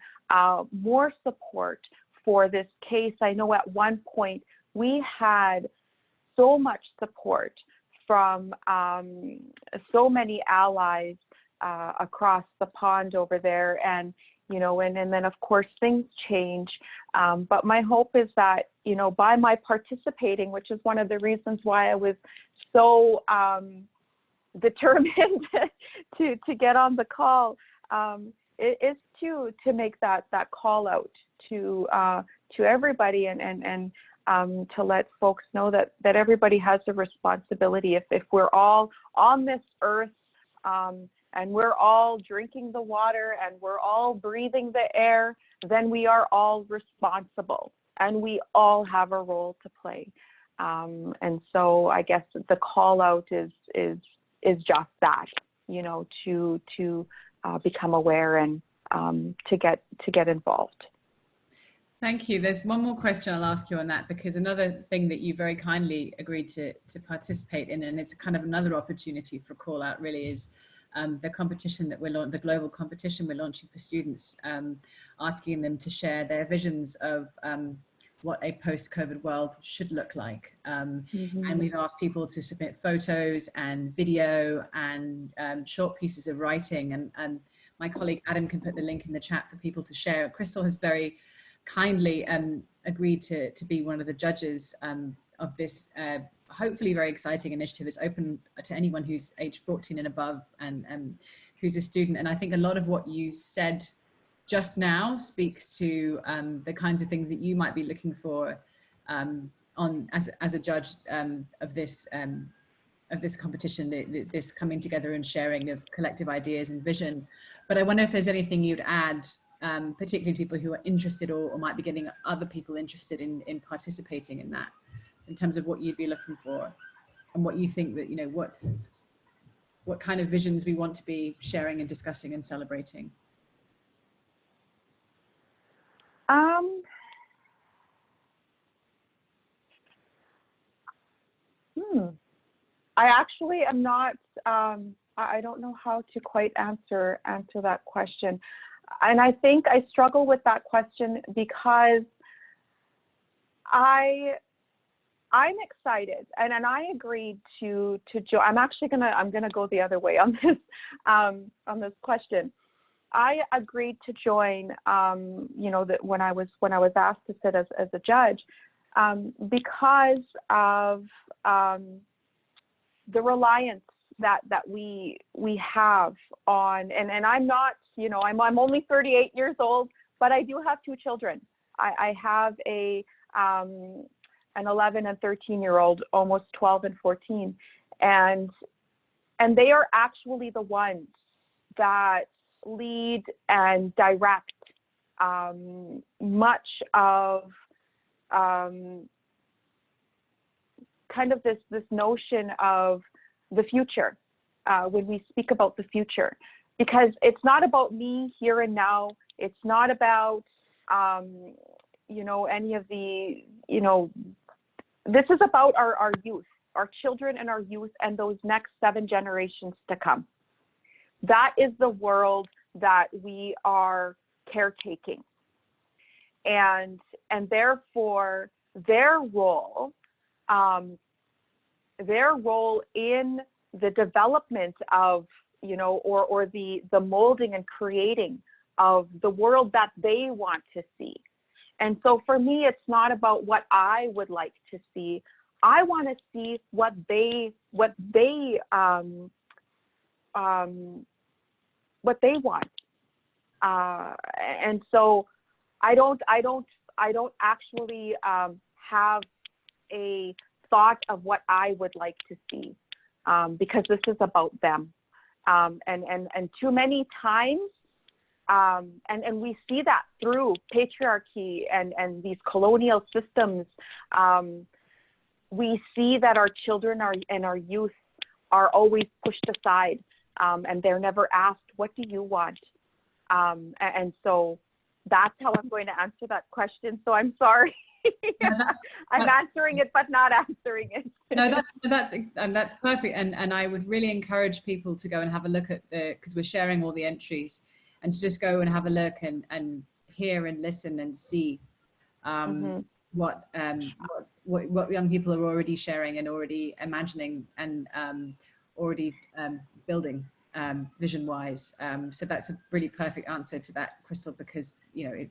more support for this case. I know at one point we had so much support from so many allies across the pond over there, and you know, and then of course things change. But my hope is that, you know, by my participating, which is one of the reasons why I was so determined to get on the call, it is to make that call out to everybody, and to let folks know that everybody has a responsibility. If we're all on this earth, and we're all drinking the water, and we're all breathing the air, then we are all responsible, and we all have a role to play. And so I guess the call out is just that, you know, to become aware and to get involved. Thank you. There's one more question I'll ask you on that, because another thing that you very kindly agreed to participate in, and it's kind of another opportunity for call out, really, is the competition that the global competition we're launching for students, asking them to share their visions of what a post-COVID world should look like. And we've asked people to submit photos and video and short pieces of writing. And my colleague Adam can put the link in the chat for people to share. Crystal has very kindly agreed to be one of the judges of this hopefully very exciting initiative. It's open to anyone who's age 14 and above, and who's a student. And I think a lot of what you said just now speaks to the kinds of things that you might be looking for as a judge of this competition, this coming together and sharing of collective ideas and vision. But I wonder if there's anything you'd add, particularly to people who are interested or might be getting other people interested in participating in that, in terms of what you'd be looking for, and what you think that, you know, what kind of visions we want to be sharing and discussing and celebrating. I actually am not, I don't know how to quite answer that question. And I think I struggle with that question because I'm excited, and I agreed to join. I'm gonna go the other way on this question. I agreed to join, you know, that when I was asked to sit as a judge, because of the reliance that we have on, and I'm not, you know, I'm only 38 years old, but I do have 2 children. I have an 11 and 13-year-old, almost 12 and 14, and they are actually the ones that lead and direct much of kind of this notion of the future, when we speak about the future, because it's not about me here and now. It's not about you know, any of the, you know, this is about our youth, our children and our youth, and those next 7 generations to come. That is the world that we are caretaking. And therefore their role in the development of, you know, or the molding and creating of the world that they want to see. And so for me, it's not about what I would like to see. I want to see what they want. And so I don't actually have a thought of what I would like to see, because this is about them. And too many times, and we see that through patriarchy and these colonial systems, we see that our children and our youth are always pushed aside, and they're never asked, what do you want? And so that's how I'm going to answer that question. So I'm sorry. No, I'm answering it, but not answering it. No, that's perfect. And I would really encourage people to go and have a look at because we're sharing all the entries, and to just go and have a look and hear and listen and see what young people are already sharing and already imagining and already building vision-wise. So that's a really perfect answer to that, Crystal, because, you know,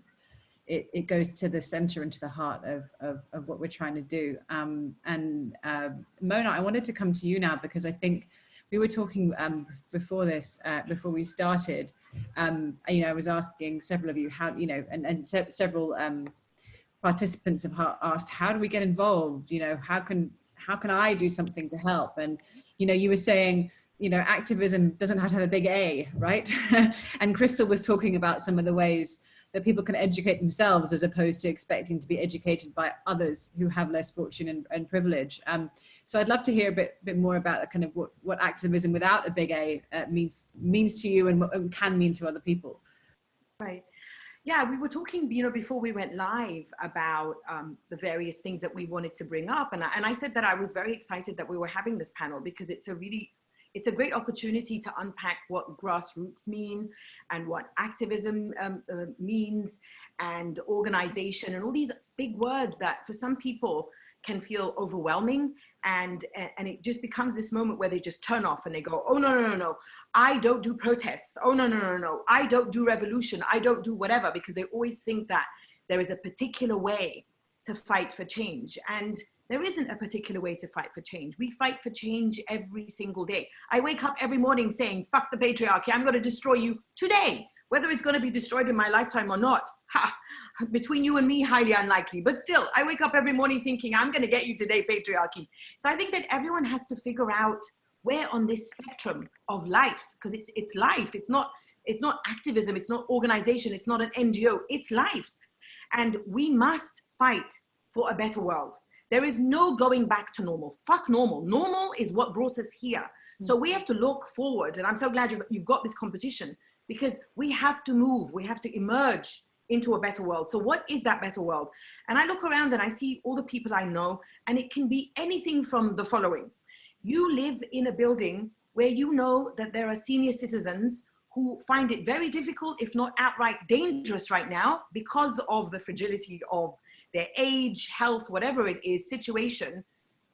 it goes to the center and to the heart of what we're trying to do. Mona, I wanted to come to you now, because I think we were talking before this, before we started, you know, I was asking several of you how, you know, and several participants have asked, how do we get involved? You know, how can I do something to help? And, you know, you were saying, you know, activism doesn't have to have a big A, right? And Crystal was talking about some of the ways that people can educate themselves as opposed to expecting to be educated by others who have less fortune and privilege. So I'd love to hear a bit more about kind of what activism without a big A means to you and what can mean to other people. Right. Yeah, we were talking, you know, before we went live about the various things that we wanted to bring up. And I said that I was very excited that we were having this panel, because it's a great opportunity to unpack what grassroots mean and what activism means, and organization, and all these big words that for some people can feel overwhelming, and it just becomes this moment where they just turn off and they go, oh, no, I don't do protests. Oh, no, I don't do revolution. I don't do whatever, because they always think that there is a particular way to fight for change. And there isn't a particular way to fight for change. We fight for change every single day. I wake up every morning saying, fuck the patriarchy, I'm going to destroy you today. Whether it's going to be destroyed in my lifetime or not, between you and me, highly unlikely. But still, I wake up every morning thinking, I'm going to get you today, patriarchy. So I think that everyone has to figure out where on this spectrum of life, because it's life. It's not activism. It's not organization. It's not an NGO. It's life. And we must fight for a better world. There is no going back to normal. Fuck normal. Normal is what brought us here. So we have to look forward. And I'm so glad you've got this competition, because we have to move. We have to emerge into a better world. So what is that better world? And I look around and I see all the people I know, and it can be anything from the following. You live in a building where you know that there are senior citizens who find it very difficult, if not outright dangerous right now, because of the fragility of their age, health, whatever it is, situation.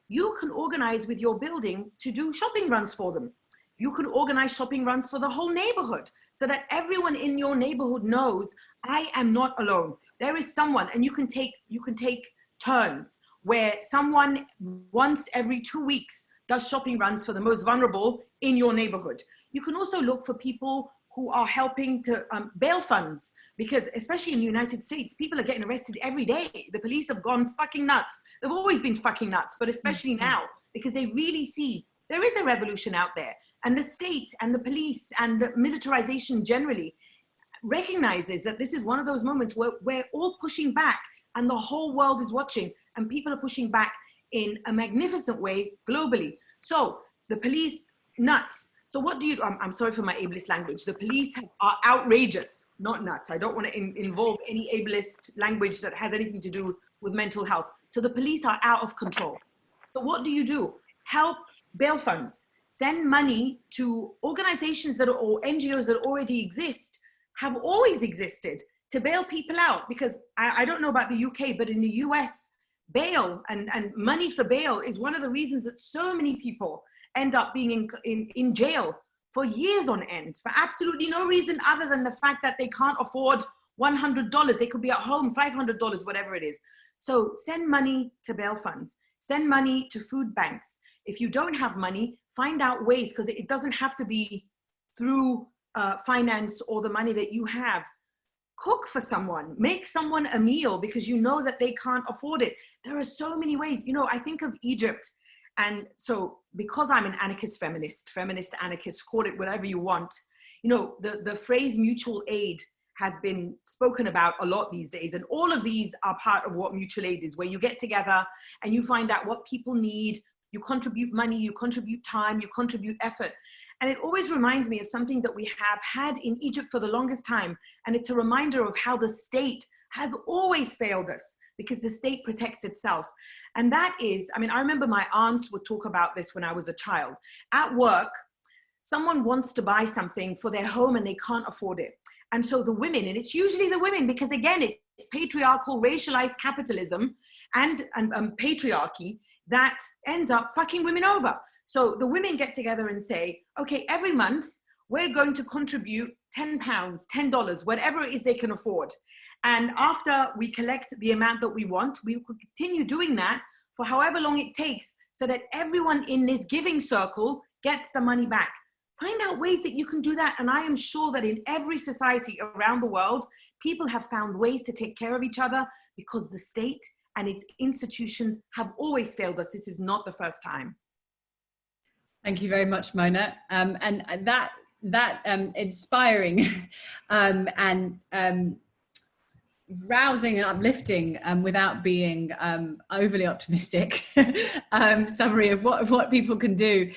You can organize with your building to do shopping runs for them. You can organize shopping runs for the whole neighborhood, so that everyone in your neighborhood knows, I am not alone. There is someone, and you can take turns where someone once every 2 weeks does shopping runs for the most vulnerable in your neighborhood. You can also look for people who are helping to bail funds, because especially in the United States, people are getting arrested every day. The police have gone fucking nuts. They've always been fucking nuts, but especially now, because they really see there is a revolution out there. And the state and the police and the militarization generally recognizes that this is one of those moments where we're all pushing back, and the whole world is watching, and people are pushing back in a magnificent way globally. So the police, nuts. So what do you do? I'm sorry for my ableist language. The police are outrageous, not nuts. I don't want to involve any ableist language that has anything to do with mental health. So the police are out of control. So what do? Help bail funds. Send money to organizations or NGOs that already exist, have always existed, to bail people out. Because I don't know about the UK, but in the US, bail and money for bail is one of the reasons that so many people end up being in jail for years on end for absolutely no reason other than the fact that they can't afford $100. They could be at home, $500, whatever it is. So send money to bail funds, send money to food banks. If you don't have money, find out ways, because it doesn't have to be through finance or the money that you have. Cook for someone, make someone a meal because you know that they can't afford it. There are so many ways. You know, I think of Egypt, and so because I'm an anarchist feminist, anarchist, call it whatever you want, you know, the phrase mutual aid has been spoken about a lot these days. And all of these are part of what mutual aid is, where you get together and you find out what people need, you contribute money, you contribute time, you contribute effort. And it always reminds me of something that we have had in Egypt for the longest time. And it's a reminder of how the state has always failed us, because the state protects itself. And that is, I mean, I remember my aunts would talk about this when I was a child. At work, someone wants to buy something for their home and they can't afford it. And so the women, and it's usually the women, because again, it's patriarchal, racialized capitalism and patriarchy that ends up fucking women over. So the women get together and say, okay, every month we're going to contribute £10, $10, whatever it is they can afford. And after we collect the amount that we want, we could continue doing that for however long it takes, so that everyone in this giving circle gets the money back. Find out ways that you can do that. And I am sure that in every society around the world, people have found ways to take care of each other, because the state and its institutions have always failed us. This is not the first time. Thank you very much, Mona. And that inspiring and rousing and uplifting, without being overly optimistic summary of what people can do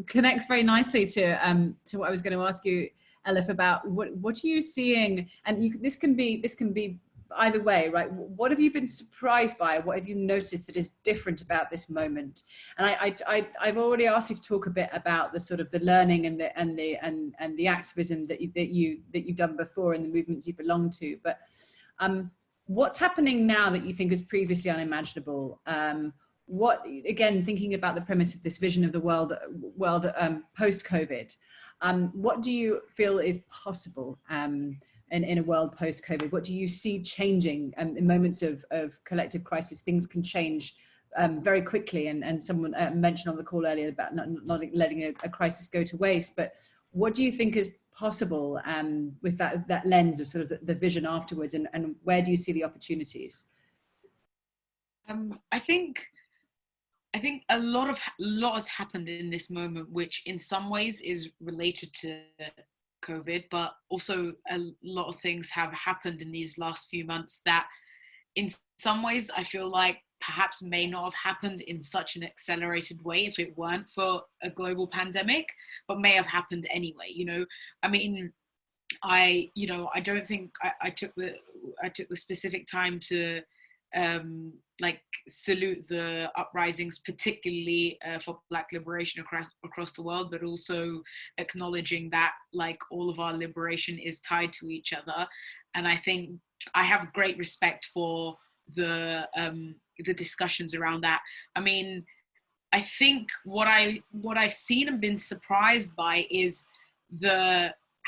connects very nicely to what I was going to ask you, Elif, about what are you seeing, and this can be either way, right? What have you been surprised by? What have you noticed that is different about this moment? And I've already asked you to talk a bit about the sort of the learning and the activism that you've done before and the movements you belong to, but what's happening now that you think is previously unimaginable? What, again, thinking about the premise of this vision of the world post-COVID, what do you feel is possible in a world post-COVID? What do you see changing in moments of collective crisis? Things can change very quickly, and someone mentioned on the call earlier about not letting a crisis go to waste, but what do you think is possible with that lens of sort of the vision afterwards, and where do you see the opportunities? I think a lot has happened in this moment, which in some ways is related to COVID, but also a lot of things have happened in these last few months that in some ways I feel like perhaps may not have happened in such an accelerated way if it weren't for a global pandemic, but may have happened anyway. You know, I mean, I don't think I took the specific time to like salute the uprisings, particularly for Black liberation across the world, but also acknowledging that like all of our liberation is tied to each other. And I think I have great respect for the discussions around that. I mean, I think what I've seen and been surprised by is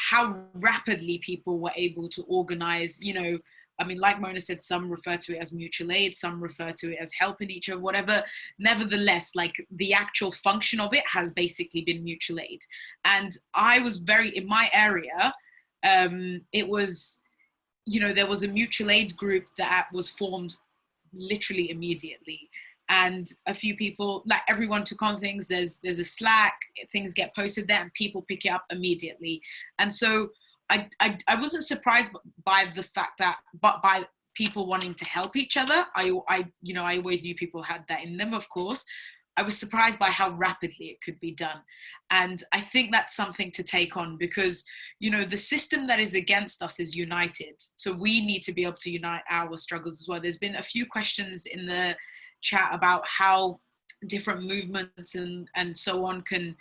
how rapidly people were able to organize. You know, I mean, like Mona said, some refer to it as mutual aid, some refer to it as helping each other, whatever. Nevertheless, like the actual function of it has basically been mutual aid. And I was in my area, it was, you know, there was a mutual aid group that was formed literally immediately. And a few people, like everyone took on things. There's a Slack, things get posted there and people pick it up immediately. And so I wasn't surprised by the fact that, but by people wanting to help each other. I always knew people had that in them, of course. I was surprised by how rapidly it could be done. And I think that's something to take on, because, you know, the system that is against us is united. So we need to be able to unite our struggles as well. There's been a few questions in the chat about how different movements and so on can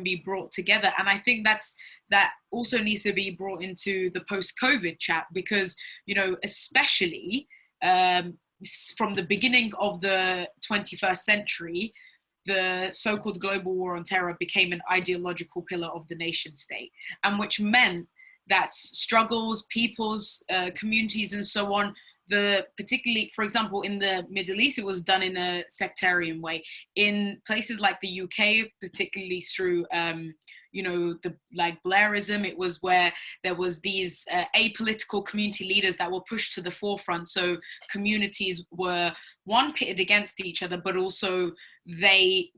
be brought together. And I think that also needs to be brought into the post-COVID chat, because, you know, especially from the beginning of the 21st century, the so-called global war on terror became an ideological pillar of the nation state, and which meant that struggles, peoples, communities, and so on, particularly, for example, in the Middle East, it was done in a sectarian way. In places like the UK, particularly through, like Blairism, it was where there was these apolitical community leaders that were pushed to the forefront. So communities were, one, pitted against each other, but also they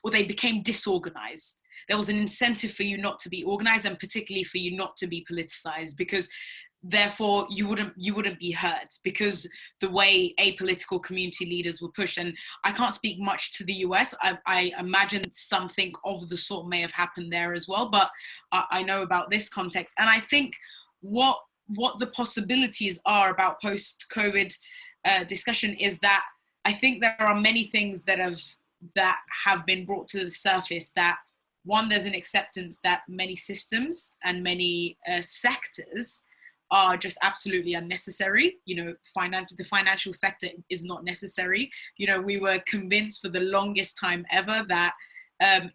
became disorganized. There was an incentive for you not to be organized, and particularly for you not to be politicized, because therefore you wouldn't be heard, because the way apolitical community leaders were pushed. And I can't speak much to the US. I imagine something of the sort may have happened there as well, but I know about this context. And I think what the possibilities are about post-COVID discussion is that I think there are many things that have been brought to the surface. That, one, there's an acceptance that many systems and many sectors are just absolutely unnecessary. The financial sector is not necessary. We were convinced for the longest time ever that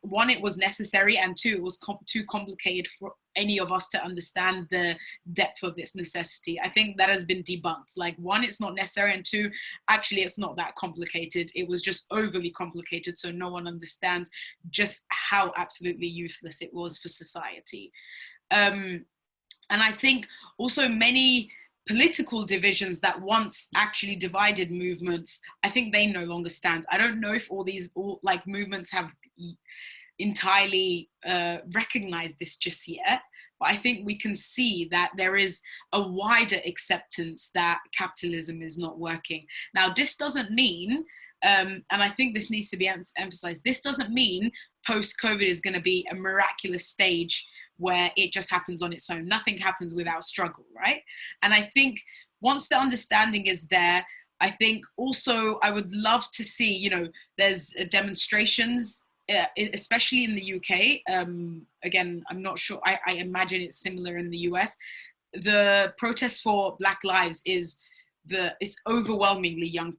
one, it was necessary, and two, it was too complicated for any of us to understand the depth of this necessity. I think that has been debunked. Like, one, it's not necessary, and two, actually it's not that complicated. It was just overly complicated, so no one understands just how absolutely useless it was for society. And I think also many political divisions that once actually divided movements, I think they no longer stand. I don't know if all movements have entirely recognized this just yet, but I think we can see that there is a wider acceptance that capitalism is not working. Now, this doesn't mean, and I think this needs to be emphasized, this doesn't mean post-COVID is going to be a miraculous stage where it just happens on its own. Nothing happens without struggle, right? And I think once the understanding is there, I think also I would love to see, there's demonstrations, especially in the UK. Again, I'm not sure, I imagine it's similar in the US. The protest for Black Lives it's overwhelmingly young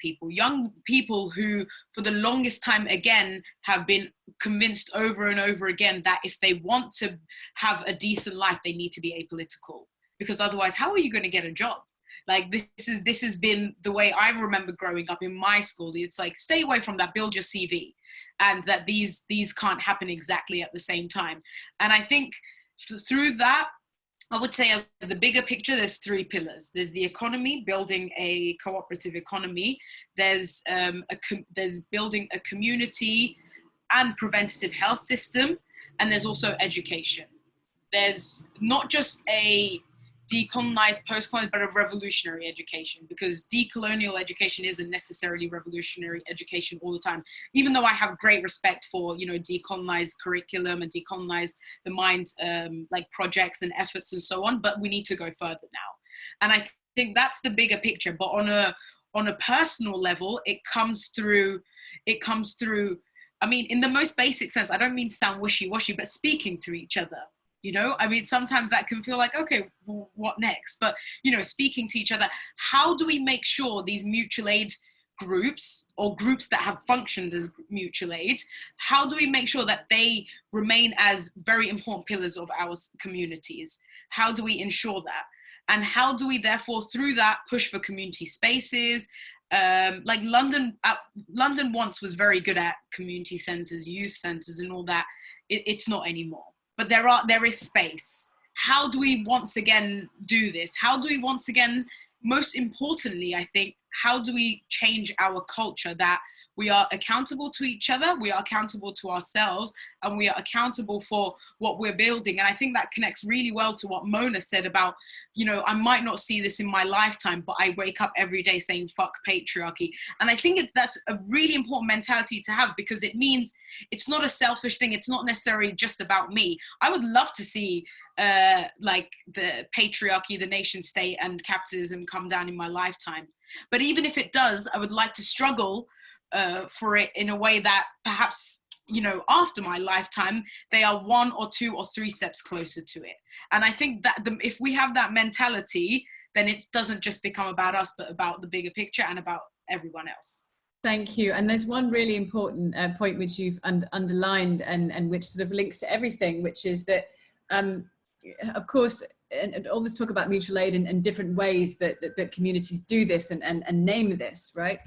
people who for the longest time, again, have been convinced over and over again that if they want to have a decent life, they need to be apolitical, because otherwise how are you going to get a job? Like, this has been the way I remember growing up in my school. It's like, stay away from that, build your CV, and that these can't happen exactly at the same time. And I think through that, I would say, as the bigger picture, there's three pillars. There's the economy, building a cooperative economy. There's building a community and preventative health system. And there's also education. There's not just a decolonized, post-colonial, but a revolutionary education, because decolonial education isn't necessarily revolutionary education all the time. Even though I have great respect for, decolonized curriculum and decolonize the mind, projects and efforts and so on, but we need to go further now. And I think that's the bigger picture. But on a personal level, it comes through, I mean, in the most basic sense, I don't mean to sound wishy-washy, but speaking to each other. I mean, sometimes that can feel like, okay, well, what next? But, speaking to each other, how do we make sure these mutual aid groups, or groups that have functioned as mutual aid, how do we make sure that they remain as very important pillars of our communities? How do we ensure that? And how do we therefore, through that, push for community spaces? Like London once was very good at community centres, youth centres and all that. It's not anymore. But there is space. How do we once again do this? How do we once again, most importantly, I think, how do we change our culture that we are accountable to each other, we are accountable to ourselves, and we are accountable for what we're building? And I think that connects really well to what Mona said about, I might not see this in my lifetime, but I wake up every day saying, fuck patriarchy. And I think that's a really important mentality to have, because it means it's not a selfish thing. It's not necessarily just about me. I would love to see the patriarchy, the nation state and capitalism come down in my lifetime. But even if it does, I would like to struggle for it in a way that perhaps, after my lifetime, they are 1 or 2 or 3 steps closer to it. And I think that if we have that mentality, then it doesn't just become about us, but about the bigger picture and about everyone else. Thank you. And there's one really important point which you've underlined and which sort of links to everything, which is that, of course, and all this talk about mutual aid and different ways that communities do this and name this, right?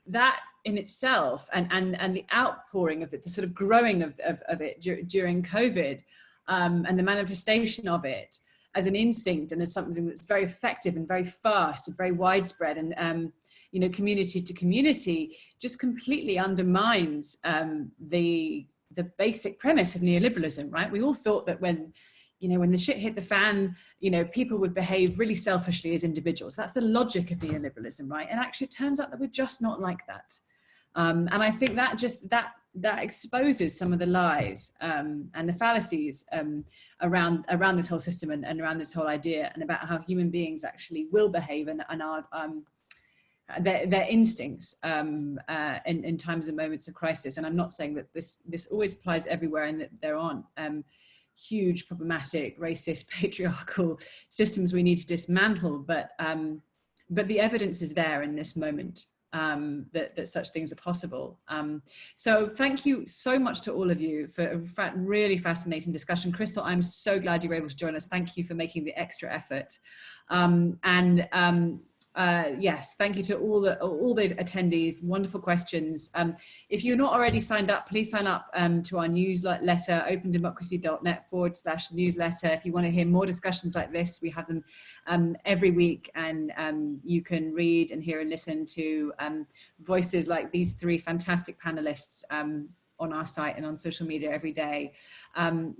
That in itself and the outpouring of it, the sort of growing of it during COVID, and the manifestation of it as an instinct and as something that's very effective and very fast and very widespread and you know, community to community, just completely undermines the basic premise of neoliberalism, right? We all thought that when the shit hit the fan, you know, people would behave really selfishly as individuals. That's the logic of neoliberalism, right? And actually it turns out that we're just not like that. And I think that just, that exposes some of the lies and the fallacies around this whole system and around this whole idea, and about how human beings actually will behave and are their instincts in times and moments of crisis. And I'm not saying that this always applies everywhere and that there aren't huge problematic racist patriarchal systems we need to dismantle, but the evidence is there in this moment that such things are possible. So thank you so much to all of you for a really fascinating discussion. Crystal, I'm so glad you were able to join us. Thank you for making the extra effort. Yes, thank you to all the attendees. Wonderful questions. If you're not already signed up, please sign up to our newsletter, opendemocracy.net/newsletter. If you want to hear more discussions like this, we have them every week, and you can read and hear and listen to voices like these three fantastic panelists on our site and on social media every day.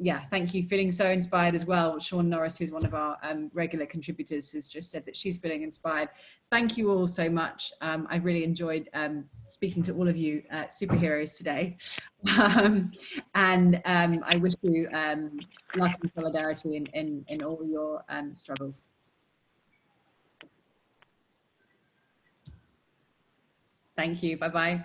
Yeah, thank you. Feeling so inspired as well. Sean Norris, who's one of our regular contributors, has just said that she's feeling inspired. Thank you all so much. I really enjoyed speaking to all of you superheroes today. I wish you luck and solidarity in all your struggles. Thank you. Bye-bye.